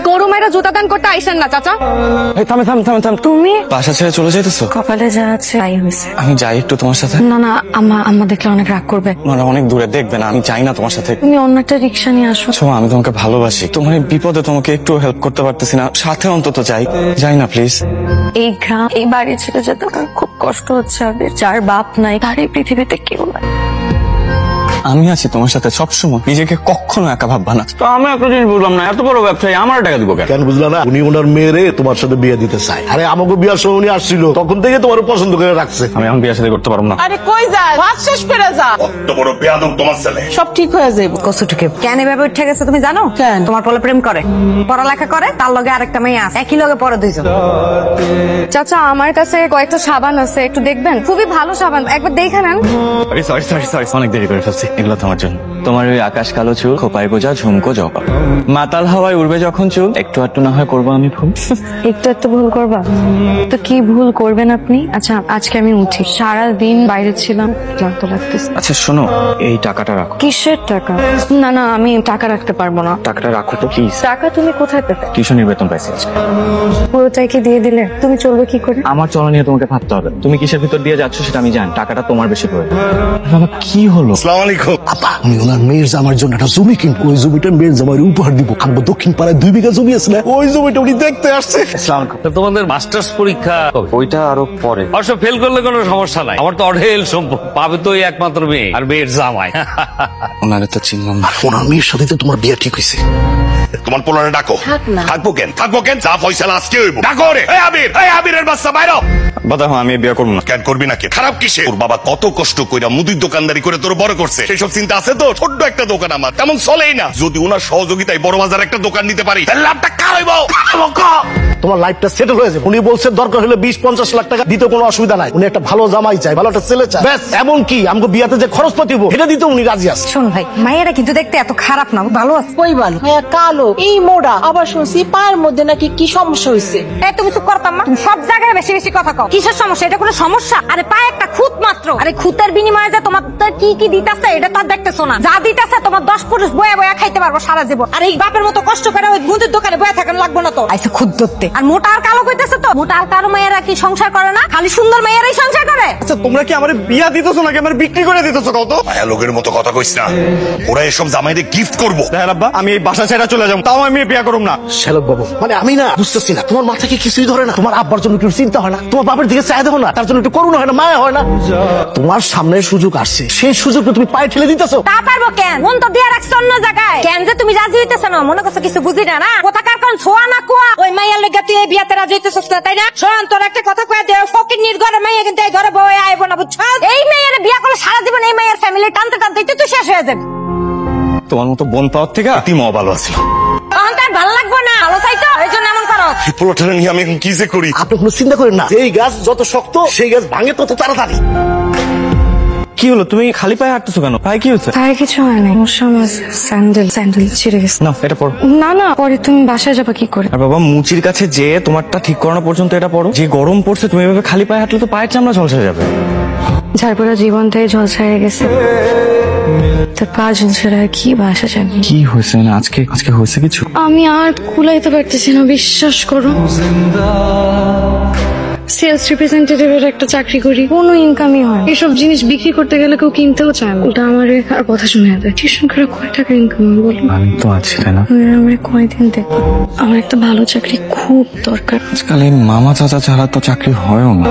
গরু মায়েরা জুতা দান করতে আইসেন না চাচা। থামে থাম থামে থাম, তুমি বাসা ছেড়ে চলে যাইতেছো? কপালে যা আছে তাই হয়েছে। আমি যাই একটু তোমার সাথে। না না, আম্মা দেখলে অনেক রাগ করবে। ওনারা অনেক দূরে, দেখবে না, আমি চাই না তোমার সাথে। তুমি অন্য একটা রিক্সা নিয়ে আসো। ছোঁয়া, আমি তোমাকে ভালোবাসি, তোমার এই বিপদে তোমাকে একটু হেল্প করতে পারতেছি না, সাথে অন্তত যাই না প্লিজ। এই গ্রাম, এই বাড়ি ছেড়ে যেতে আমার খুব কষ্ট হচ্ছে। আবির, যার বাপ নাই তার এই পৃথিবীতে কেউ নাই। আমি আছি তোমার সাথে সবসময়, নিজেকে কখনো একা ভাববা না। তো আমি একটা জিনিস বুঝলাম না, এত বড় ব্যবসায়ী আমার টাকা দিব কেন? কেন বুঝলা না? উনি ওনার মেয়েরে তোমার সাথে বিয়ে দিতে চায়। আরে আমাকে বিয়ার সময় উনি আসছিল, তখন থেকে তোমার পছন্দ করে রাখছে। আমি এখন বিয়ে শাদী করতে পারবো না। আরে কই যায়, ভাত শেষ করে যা। কত বড় বেয়াদব তোমার ছেলে। সব ঠিক হয়ে যাবে। কষ্টটুকে কেন এভাবে উঠে গেছে তুমি জানো? কেন? তোমার পোলা প্রেম করে, পড়ালেখা করে, তার লগে আরেকটা মেয়ে আছে, একই লগে পড়ে দুইজন। চাচা, আমার কাছে কয়েকটা সাবান আছে, একটু দেখবেন? খুবই ভালো সাবান, একবার দেখে নেন। সরি, অনেক দেরি করে ফেলছি। এগুলো তোমার জন্য। তোমার ওই আকাশ কালো চুল, খোপায় গোজা ঝুমকো জবা, মাতাল হাওয়ায় উড়বে যখন চুল, একটু আটটু না হয় করবো আমি ভুল। একটু ভুল করবা তো কি ভুল করবেন আপনি? আচ্ছা, আজকে আমি উঠি, সারা দিন বাইরে ছিলাম, ক্লান্ত লাগতেছে। আচ্ছা শোনো, এই টাকাটা রাখো। কিসের টাকা? না, আমি টাকা রাখতে পারবো না। টাকাটা রাখো তো প্লিজ। টাকা তুমি কোথায় পেতে? টিউশনের বেতন পাইছি আজকে। পুরোটাকে দিয়ে দিলে তুমি চলবে কি করে? আমার চলা নিয়ে তোমাকে ভাবতে হবে। তুমি কিসের ভিতর দিয়ে যাচ্ছ সেটা আমি জানি, টাকাটা তোমার বেশি প্রয়োজন। বাবা কি হলো? আসসালামু আলাইকুম। আপা, আমি ওনার মেয়ের জামার জন্য একটা জমি কিনবো, ওই জমিটা মেয়ের জামার উপহার দিব। আনবো দক্ষিণ পাড়ায় 2 বিঘা জমি আছে না, ওই জমিটা উনি দেখতে আসছে। তোমাদের মাস্টার্স পরীক্ষা ওইটা আরো পরে। অবশ্য ফেল করলে কোনো সমস্যা নাই, আমার তো অঢেল সম্পদ, পাবে তো এই একমাত্র মেয়ে আর মেয়ের জামাই। ওনারে তো চিনলাম না। ওনার মেয়ের সাথে তো তোমার বিয়ে ঠিক হয়েছে। তোমার পোলারে ডাকো। থাকবো কেন? যা ফয়সালা আজকে হইব। ডাকো রে। এই আবিরের বাচ্চা বাইরো। বাদা, আমি বিয়ে করবো না। কেন করবি না? কে খারাপ কিসে? ওর বাবা কত কষ্ট কইরা মুদির দোকানদারি করে তোর বড় করছে, সেসব চিন্তা আছে তো? ছোট্ট একটা দোকান আমার, তেমন চলেই না। যদি ওনার সহযোগিতায় বড় বাজার একটা দোকান নিতে পারি, তাহলে লাভটা কার হইব? তোমার লাইফটা সেটেল হয়ে যাবে। উনি বলছে দরকার হলে 20-50 লাখ টাকা দিতে কোনো অসুবিধা নাই। উনি একটা ভালো জামাই চাই, ভালো একটা ছেলে চাই, ব্যাস। এমন কি আমাকে বিয়াতে যে খরচ পাতি হবো এটা দিতে উনি রাজি আছে। শোন ভাই, মায়েরা কিন্তু দেখতে এত খারাপ না, ভালো আছে। কই ভালো? হ্যাঁ কালো, এই মোড়া, আবার শুনছি পায়ের মধ্যে নাকি কি সমস্যা হয়েছে। এই তুমি চুপ করতাম না? তুমি সব জায়গায় বেশি বেশি কথা কও। কিসের সমস্যা? এটা কোনো সমস্যা? আরে পায়ে একটা খুঁত মাত্র। আরে খুঁতের বিনিময়ে যে তোমার কি দিতেছে এটা তো দেখতেছো না। যা দিতেছে তোমার 10 পুরুষ বয়া বয়া খাইতে পারবো সারা জীবন। আর এই বাপের মতো কষ্ট করে ওই মুদির দোকানে বয়া থাকেন লাগবো না তো। আইসে খুদ ধরতে। আর মোটা আর কালো কইতেছে তো, মোটা আর কালো মেয়েরা কি সংসার করে না? খালি সুন্দর মেয়েরাই সংসার করে। আচ্ছা তোমরা কি আমার বিয়া দিতেছো নাকি আমার বিক্রি করে দিতেছো? কত মায়া লোকের মতো কথা কইস না। ওরা এসব জামাইরে গিফট করবো। দেখেন আব্বা, আমি এই বাসা ছেড়ে চলে যাবো, তাও আমি বিয়া করব না। শ্যালক বাবু, মানে আমি না বুঝতেছি না, তোমার মাথা কি কিছুই ধরে না? তোমার আব্বার জন্য একটু চিন্তা হয় না? তোমার বাবার দিকে চায় দেখো না, তার জন্য একটু করুণা হয় না, মায়া হয় না? তোমার সামনে সুযোগ আসছে, সেই সুযোগটা তুমি পায়ে ঠেলে দিতেছো। তা পারবো কেন? মন তো দিয়ে রাখছো অন্য জায়গায়। কেন যে তুমি রাজি হইতেছ না? মনে করছো কিছু বুঝি না? না কোথাকার কোন ছোয়া না কুয়া ওই মাইয়ার লেগে তুই এই বিয়াতে রাজি হইতেছস না, তাই না? শোন, তোর একটা কথা কয়ে দে, ফকিন্নির ঘরে মাইয়া কিন্তু এই ঘরে বউ আইবো না, বুঝছো? এই মেয়ের বিয়া করলে সারা জীবন এই মেয়ের ফ্যামিলি টানতে টানতে তুই শেষ হয়ে যাবে। তোমার মতো বোন পাওয়ার থেকে তিমও ভালো আছিল। অহংকার ভালো লাগবে না, ভালো চাইতো, এই জন্য এমন করো। এই পোলাটারে নিয়ে আমি এখন কি যে করি? আপনি কোনো চিন্তা করেন না, এই গাছ যত শক্ত সেই গাছ ভাঙে তত তাড়াতাড়ি। কি হলো, তুমি খালি পায়ে হাঁটতেছো কেন? পায়ে কি হচ্ছে? তাই কিছু হয় না, স্যান্ডেল ছিঁড়ে গেছে। না এটা পড়ো। না, পরে তুমি বাসায় যাবা কি করে? আর বাবা, মুচির কাছে যে তোমারটা ঠিক করানো পর্যন্ত এটা পড়ো। যে গরম পড়ছে, তুমি এভাবে খালি পায়ে হাঁটলে তো পায়ের চামড়া ঝলসে যাবে। যার পুরো জীবনটাই ঝলসায় গেছে, তোর পা ঝলসে কি বাসা যাবে? কি হয়েছে? না আজকে হয়েছে কিছু? আমি আর কুলাইতে পারতেছি না, বিশ্বাস করো। সেলস রিপ্রেজেন্টেটিভের একটা চাকরি করি, কোনো ইনকামই হয়। এসব জিনিস বিক্রি করতে গেলে কেউ কিনতেও চায় না। ওটা আমার আর কথা শুনে দেয়। টিউশন করে কয় টাকা ইনকাম হবে বলো? আমি তো আছি, তাই না? আমার কয়দিন দেখো, আমার একটা ভালো চাকরি খুব দরকার। আজকাল এই মামা চাচা ছাড়া তো চাকরি হয়ও না।